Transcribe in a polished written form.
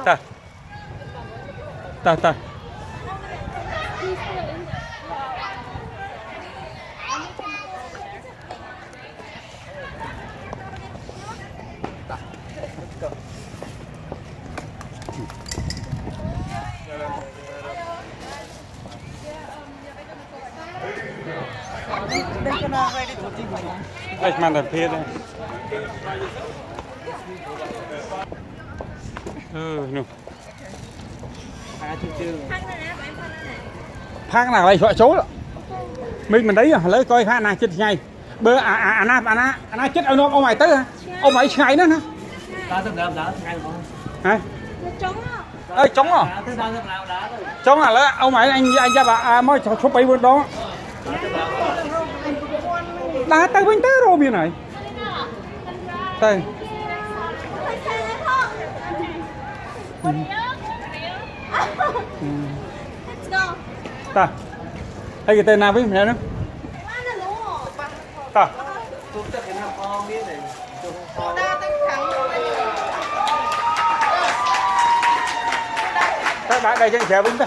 ta ta ta Anh mang thật phía đây. Nụ. Phát nào đây gọi số đó. Mình đấy lấy coi khá nào chết ngay. Bơ anh chết ông mày tới hả? Ông mày ngày nữa hả? Hả? Ê trống à? Trống là ông mày anh ra bà mới số bay bên đó. Đá tay bên tới rồi bên này. Tay. Ta. Hay cái tên nào với mẹ nữa? Ta. Ta đây chân xe bên ta.